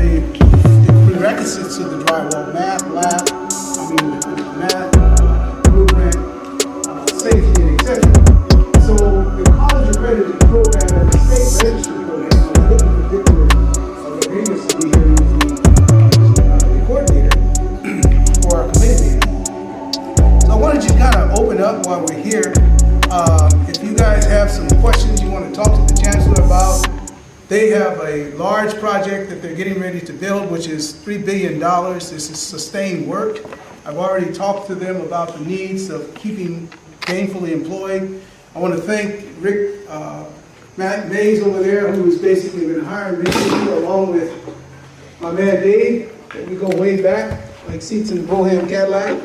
the prerequisites to the drywall: math, blueprint, safety, and etc. So the college accredited program and the state registry program, I'm looking for Victor Rodriguez to be here, who's the coordinator for our committee meeting. So I wanted you to kind of open up while we're here. If you guys have some questions you want to talk to the Chancellor about, they have a large project that they're getting ready to build, which is $3 billion. This is sustained work. I've already talked to them about the needs of keeping gainfully employed. I want to thank Matt Mays over there, who has basically been hiring me, along with my man Dave, that we go way back, like seats in the Bohem Cadillac.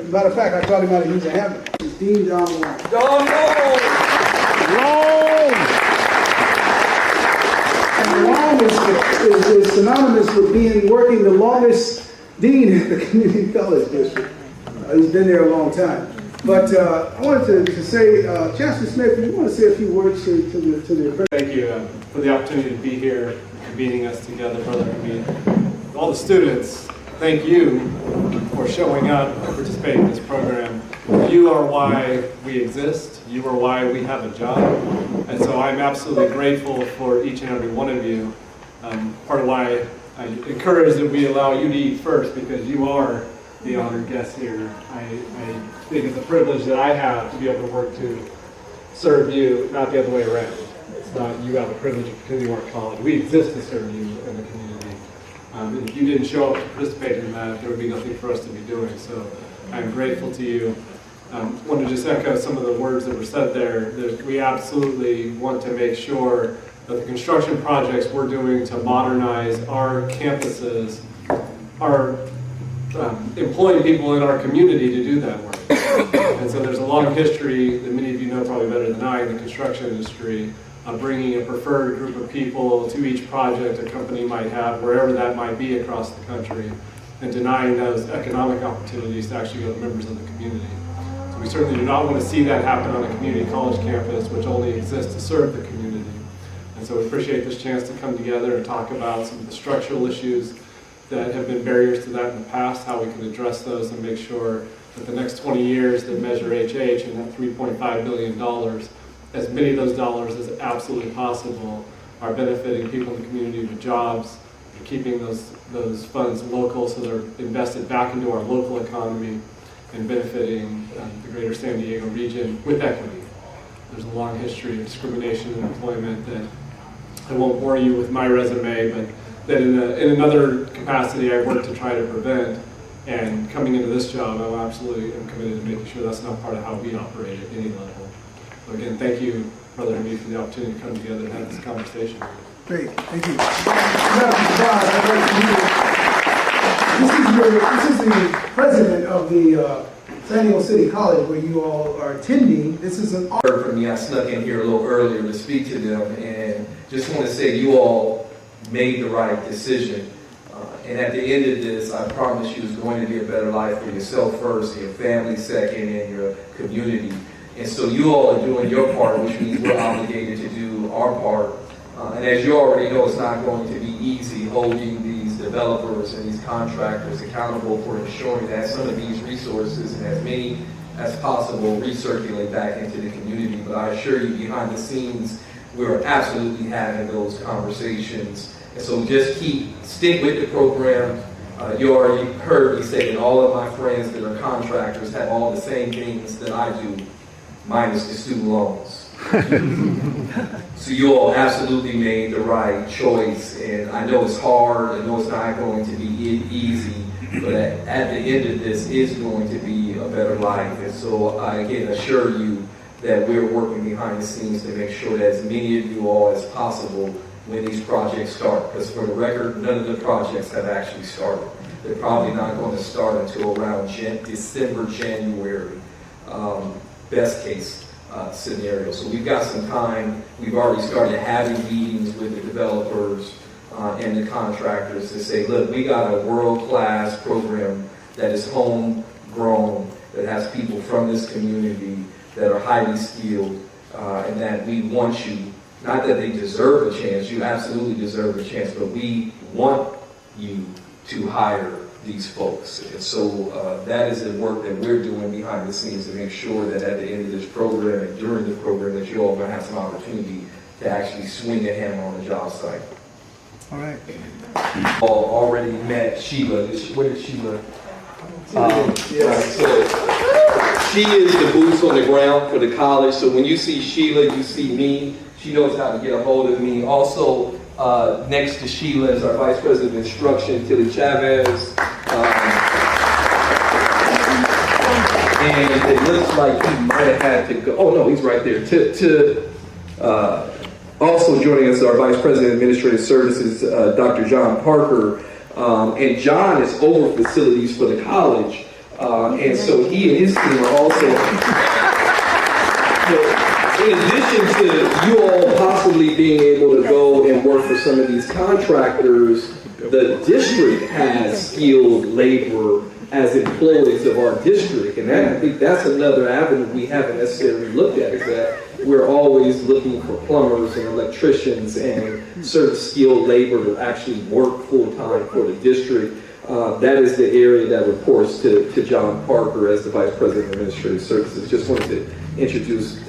Matter of fact, I taught him how to use a hammer. It's Dean John Warren. And Warren is synonymous with working the longest dean in the community college district. He's been there a long time. But I wanted to say, Chancellor Smith, you want to say a few words to the Thank you for the opportunity to be here, convening us together, brother, and me. All the students, thank you for showing up and participating in this program. You are why we exist. You are why we have a job. And so I'm absolutely grateful for each and every one of you. Part of why I encourage that we allow you to eat first, because you are the honored guest here. I think it's a privilege that I have to be able to work to serve you, not the other way around. It's not you have a privilege because you aren't college. We exist to serve you in the community. If you didn't show up to participate in that, there would be nothing for us to be doing. So I'm grateful to you. Want to just echo some of the words that were said there. We absolutely want to make sure that the construction projects we're doing to modernize our campuses are employing people in our community to do that work. And so there's a long history that many of you know probably better than I in the construction industry of bringing a preferred group of people to each project a company might have, wherever that might be across the country, and denying those economic opportunities to actually go to members of the community. So we certainly do not want to see that happen on a community college campus, which only exists to serve the community. And so we appreciate this chance to come together and talk about some of the structural issues that have been barriers to that in the past, how we can address those and make sure that the next 20 years that measure HH and that $3.5 billion, as many of those dollars as absolutely possible are benefiting people in the community with jobs, and keeping those funds local so they're invested back into our local economy and benefiting the greater San Diego region with equity. There's a long history of discrimination in employment that I won't bore you with my resume, but that in another capacity I work to try to prevent. And coming into this job, I absolutely am committed to making sure that's not part of how we operate at any level. So again, thank you, Brother and me, for the opportunity to come together and have this conversation. Great, thank you. This is the president of the San Diego City College, where you all are attending. This is an honor for me. I snuck in here a little earlier to speak to them, and just want to say you all made the right decision. And at the end of this, I promise you it's going to be a better life for yourself first, your family second, and your community. And so you all are doing your part, which means we're obligated to do our part. And as you already know, it's not going to be easy holding these developers and these contractors accountable for ensuring that some of these resources, and as many as possible, recirculate back into the community. But I assure you, behind the scenes, we're absolutely having those conversations. And so just stick with the program. You already heard me say that all of my friends that are contractors have all the same things that I do, minus the student loans. So you all absolutely made the right choice, and I know it's hard, I know it's not going to be easy, but at the end of this is going to be a better life. And so I again assure you that we're working behind the scenes to make sure that as many of you all as possible when these projects start, because for the record, none of the projects have actually started. They're probably not going to start until around December, January, best case scenario. So we've got some time. We've already started having meetings with the developers and the contractors to say, look, we got a world-class program that is homegrown, that has people from this community that are highly skilled, and that we want you Not that they deserve a chance, you absolutely deserve a chance, but we want you to hire these folks. And so that is the work that we're doing behind the scenes to make sure that at the end of this program and during the program that you all are going to have some opportunity to actually swing a hammer on the job site. All right. All already met Sheila. Where is Sheila? Yes. So she is the boots on the ground for the college. So when you see Sheila, you see me. She knows how to get a hold of me. Also, next to Sheila is our Vice President of Instruction, Tilly Shabazz. And it looks like he might have had to go. Oh no, he's right there. Also joining us is our Vice President of Administrative Services, Dr. John Parker. And John is over facilities for the college. And so he and his team are also, in addition to you all possibly being able to go and work for some of these contractors, the district has skilled labor as employees of our district. And I think that's another avenue we haven't necessarily looked at, is that we're always looking for plumbers and electricians and certain skilled labor to actually work full-time for the district. That is the area that reports to John Parker as the Vice President of Administrative Services. Just wanted to introduce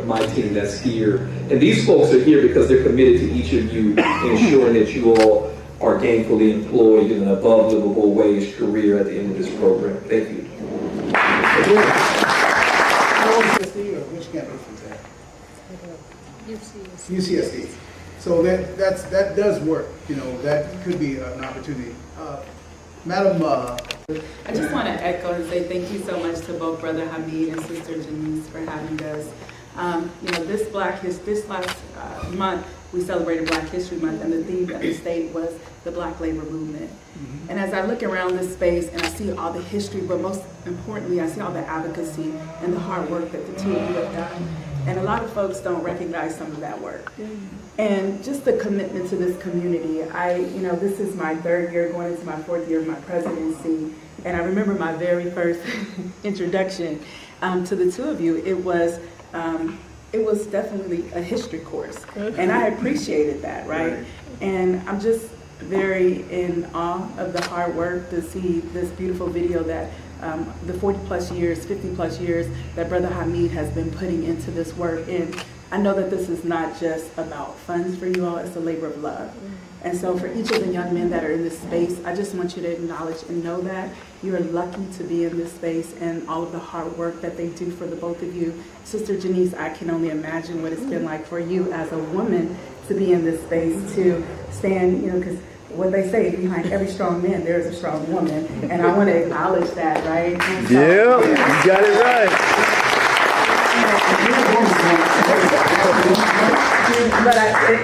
my team that's here. And these folks are here because they're committed to each of you, ensuring that you all are gainfully employed in an above livable wage career at the end of this program. Thank you. Which campus is that? UCSD. So that does work. You know, that could be an opportunity. Madam. I just want to echo and say thank you so much to both Brother Hamid and Sister Janice for having us. You know, this last month we celebrated Black History Month, and the theme of the state was the Black labor movement. And as I look around this space and I see all the history, but most importantly, I see all the advocacy and the hard work that the two of you have done. And a lot of folks don't recognize some of that work. And just the commitment to this community. You know, this is my third year, going into my fourth year of my presidency. And I remember my very first introduction to the two of you. It was definitely a history course. And I appreciated that, right? And I'm just very in awe of the hard work to see this beautiful video that the 40 plus years, 50 plus years that Brother Hamid has been putting into this work. And I know that this is not just about funds for you all, it's a labor of love. And so for each of the young men that are in this space, I just want you to acknowledge and know that you are lucky to be in this space and all of the hard work that they do for the both of you. Sister Janice, I can only imagine what it's been like for you as a woman to be in this space, to stand, you know, because what they say, behind every strong man, there is a strong woman. And I want to acknowledge that, right? So, yeah, you got it right. But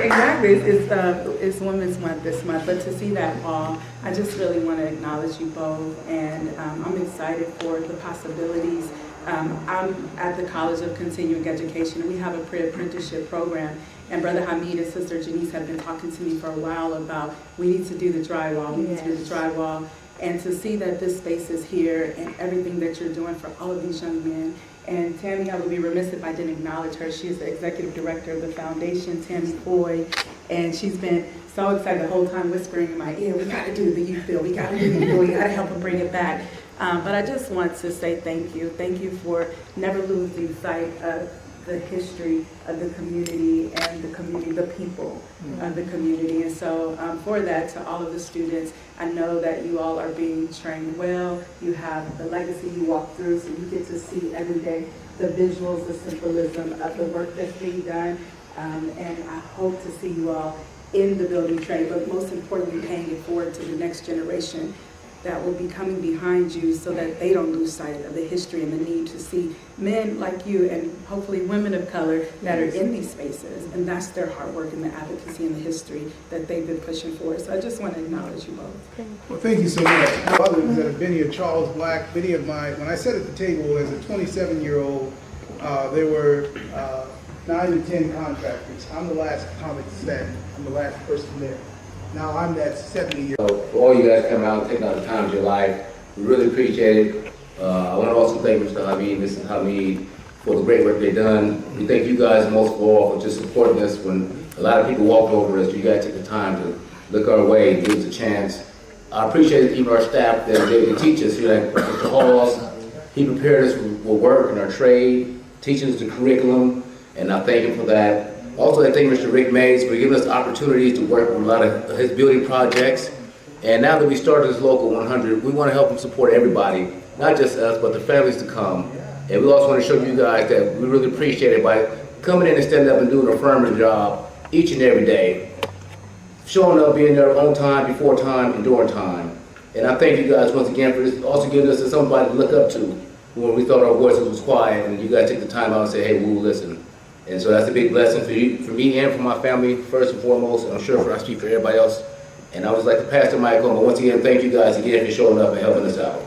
exactly, it's Women's Month this month. But to see that all, I just really want to acknowledge you both, and I'm excited for the possibilities. I'm at the College of Continuing Education, and we have a pre-apprenticeship program. And Brother Hamid and Sister Janice have been talking to me for a while about we need to do the drywall, we need to do the drywall. And to see that this space is here and everything that you're doing for all of these young men. And Tammy, I would be remiss if I didn't acknowledge her. She is the executive director of the foundation, Tammy Foy. And she's been so excited the whole time, whispering in my ear, we got to do the youth bill, we got to do the youth bill, we got to help them bring it back. But I just want to say thank you. Thank you for never losing sight of the history of the community and the community, the people of the community. And so for that, to all of the students, I know that you all are being trained well. You have the legacy you walk through, so you get to see every day the visuals, the symbolism of the work that's being done. And I hope to see you all in the building trade, but most importantly, paying it forward to the next generation that will be coming behind you, so that they don't lose sight of the history and the need to see men like you and hopefully women of color that are in these spaces. And that's their hard work and the advocacy and the history that they've been pushing for. So I just want to acknowledge you both. Well, thank you so much. Others that have been here, Charles Black, many of when I sat at the table as a 27-year-old, there were 9 to 10 contractors. I'm the last comic stand. I'm the last person there. Now I'm that 70-year-old. For all you guys coming out and taking out the time of your life, we really appreciate it. I want to also thank Mr. Hamid, Mrs. Hamid, for the great work they've done. We thank you guys most of all for just supporting us when a lot of people walked over us. You guys took the time to look our way, give us a chance. I appreciate even our staff that was able to teach us here, like Mr. Halls. He prepared us for work in our trade, teaching us the curriculum, and I thank him for that. Also, I thank Mr. Rick Mays for giving us the opportunities to work on a lot of his building projects. And now that we started this Local 100, we want to help and support everybody, not just us, but the families to come. And we also want to show you guys that we really appreciate it by coming in and standing up and doing a affirmative job each and every day. Showing up, being there on time, before time, and during time. And I thank you guys once again for this, also giving us somebody to look up to when we thought our voices was quiet, and you guys take the time out and say, hey, we will listen. And so that's a big blessing for you, for me and for my family, first and foremost, and I'm sure I speak for everybody else. And I would like to pass the mic on, but once again, thank you guys again for showing up and helping us out.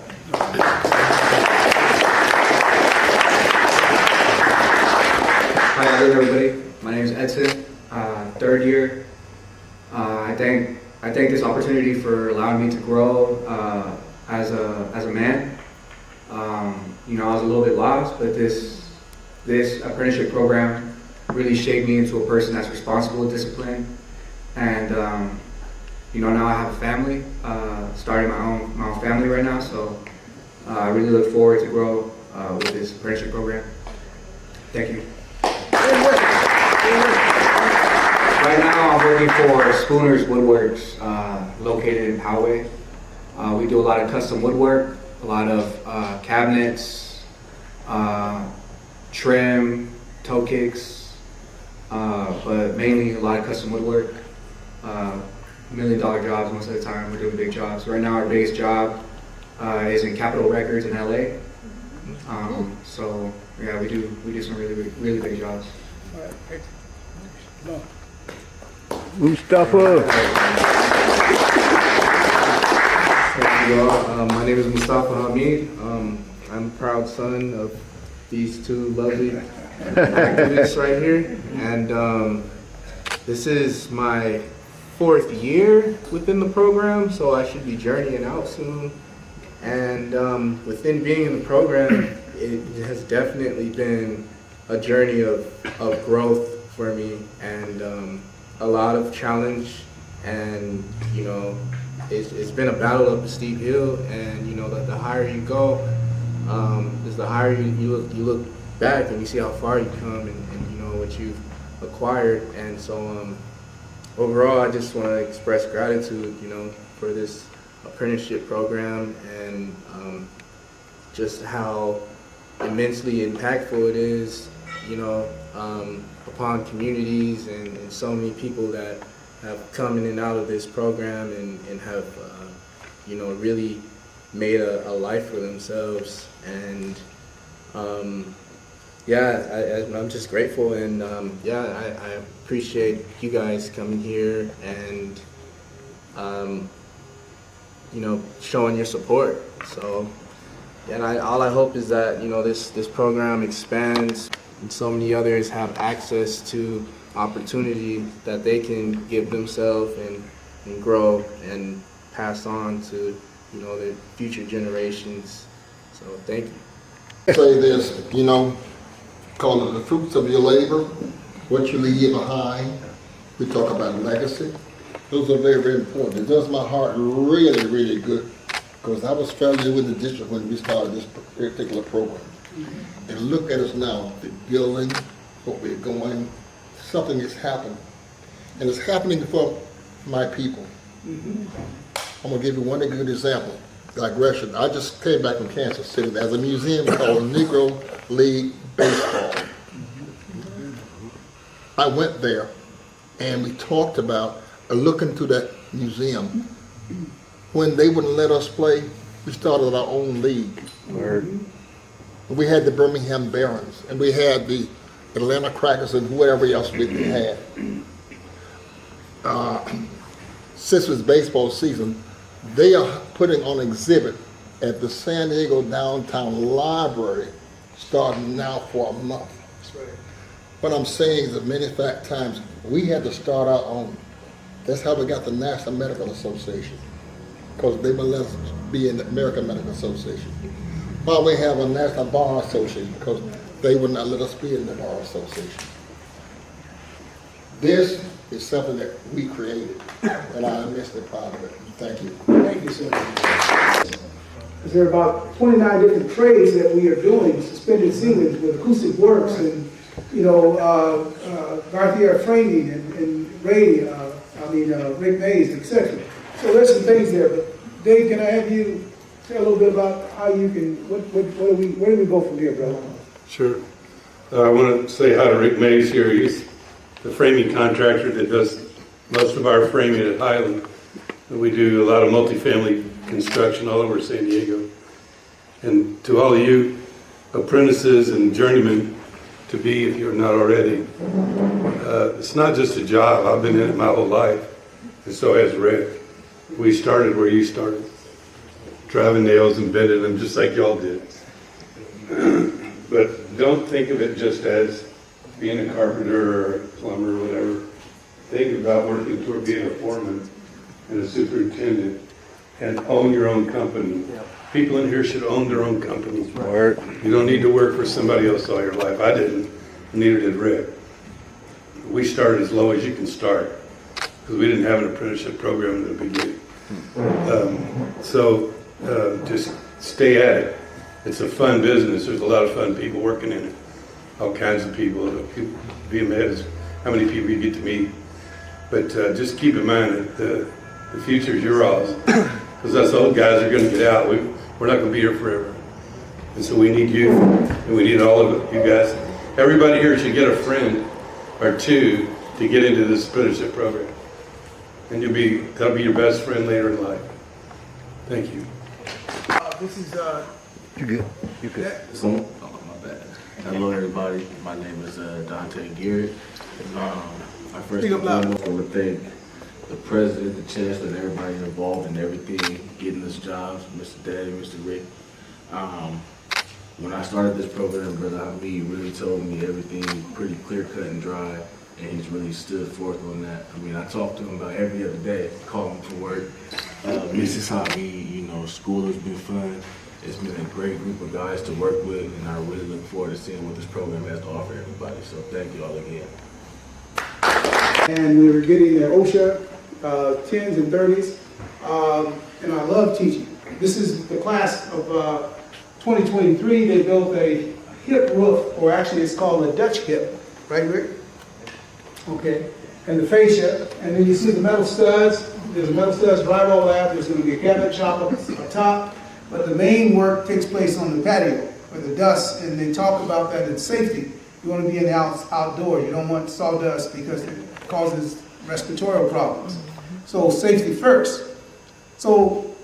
Hi everybody, my name is Edson, third year. I thank this opportunity for allowing me to grow as a man. You know, I was a little bit lost, but this apprenticeship program really shaped me into a person that's responsible, disciplined, and you know, now I have a family, starting my own family right now. So I really look forward to grow with this apprenticeship program. Thank you. Right now I'm working for Spooner's Woodworks, located in Poway. We do a lot of custom woodwork, a lot of cabinets, trim, toe kicks, but mainly a lot of custom woodwork. $1 million jobs most of the time. We're doing big jobs. Right now our biggest job is in Capitol Records in LA. So yeah, we do some really big jobs. Mustafa. Thank you all. My name is Mustafa Hamid. I'm a proud son of these two lovely activists right here. And this is my 4th year within the program, so I should be journeying out soon. And within being in the program, it has definitely been a journey of growth for me, and a lot of challenge, and you know, it's been a battle up a steep hill, and you know that the higher you go, is the higher you look back and you see how far you come, and you know what you've acquired. And so overall, I just want to express gratitude, you know, for this apprenticeship program, and just how immensely impactful it is, you know, upon communities and so many people that have come in and out of this program and have, you know, really made a life for themselves. And yeah, I'm just grateful, and yeah, I appreciate you guys coming here and you know, showing your support. So, and all I hope is that, you know, this program expands and so many others have access to opportunity that they can give themselves and grow and pass on to, you know, the future generations. So thank you. Say this, you know, call it the fruits of your labor, what you leave behind. We talk about legacy. Those are very, very important. It does my heart really, really good, because I was familiar with the district when we started this particular program. And look at us now, the building, what we're going, something is happening. And it's happening for my people. I'm gonna give you one good example, digression. I just came back from Kansas City. There's a museum called Negro League Baseball. I went there and we talked about looking to that museum. When they wouldn't let us play, we started our own league. We had the Birmingham Barons, and we had the Atlanta Crackers, and whoever else we had. Since it was baseball season, they are putting on an exhibit at the San Diego Downtown Library, starting now for a month. What I'm saying is that many times we had to start our own. That's how we got the National Medical Association, because they would let us be in the American Medical Association. Why we have a National Bar Association, because they would not let us be in the Bar Association. This is something that we created, and I'm immensely proud of it. Thank you. Thank you, sir. There are about 29 different trades that we are doing, suspended ceilings with acoustic works and, Garthier framing and Ray, Rick Mays, etc. So there's some things there, but Dave, can I have you say a little bit about how you can, where do we go from here, brother? Sure. I want to say hi to Rick Mays here. He's the framing contractor that does most of our framing at Highland. We do a lot of multifamily construction all over San Diego. And to all of you apprentices and journeymen to be, if you're not already, it's not just a job. I've been in it my whole life, and so has Rick. We started where you started, driving nails and bending them just like y'all did. But don't think of it just as being a carpenter or a plumber or whatever. Think about working toward being a foreman and a superintendent and own your own company. People in here should own their own company. You don't need to work for somebody else all your life. I didn't, and neither did Rick. We started as low as you can start because we didn't have an apprenticeship program in the beginning. Just stay at it. It's a fun business. There's a lot of fun people working in it. All kinds of people. Be amazed how many people you get to meet. But just keep in mind that the future is your all's. Because us old guys are going to get out. We're not going to be here forever. And so we need you, and we need all of you guys. Everybody here should get a friend or two to get into this apprenticeship program. And that'll be your best friend later in life. Thank you. This is, You good? You good? Oh, my bad. Hello, everybody. My name is Dante Garrett. I first want to thank the president, the chancellor, and everybody involved in everything, getting this job, Mr. Daddy, Mr. Rick. When I started this program, Brother Hamid really told me everything pretty clear, cut, and dry, and he's really stood forth on that. I mean, I talk to him about every other day, call him for work. Mrs. Hamid, school has been fun. It's been a great group of guys to work with, and I really look forward to seeing what this program has to offer everybody. So thank you all again. and we were getting their OSHA 10s and 30s, and I love teaching. This is the class of 2023. They built a hip roof, or actually it's called a Dutch hip, right, Rick? Okay, and the fascia, and then you see the metal studs. There's a metal studs drywall lab. There's going to be a cabinet shop up top, but the main work takes place on the patio or the dust, and they talk about that in safety. You want to be in the outdoors. You don't want sawdust because it causes respiratory problems. So safety first. So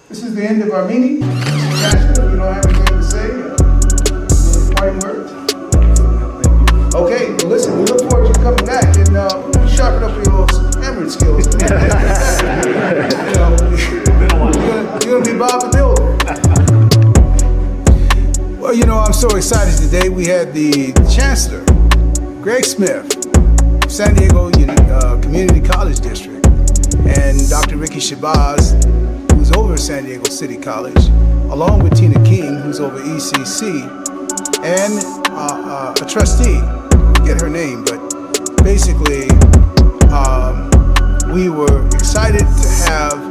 this is the end of our meeting. Chancellor, if you don't have anything to say, parting words. Okay, well listen, we look forward to you coming back and sharpen up your hammering skills. You're going to be Bob the Builder. Well, I'm so excited today. We had the Chancellor, Greg Smith, San Diego Community College District, and Dr. Ricky Shabazz, who's over San Diego City College, along with Tina King, who's over ECC, and a trustee, I forget her name, but basically we were excited to have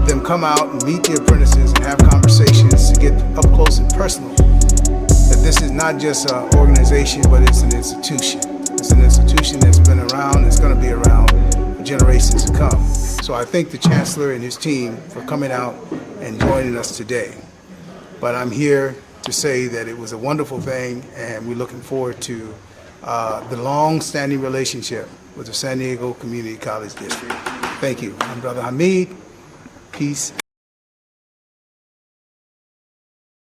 them come out and meet the apprentices and have conversations to get up close and personal. That this is not just an organization, but it's an institution. It's an institution that's been around, it's going to be around for generations to come. So I thank the Chancellor and his team for coming out and joining us today. But I'm here to say that it was a wonderful thing, and we're looking forward to the long-standing relationship with the San Diego Community College District. Thank you. I'm Brother Hamid. Peace.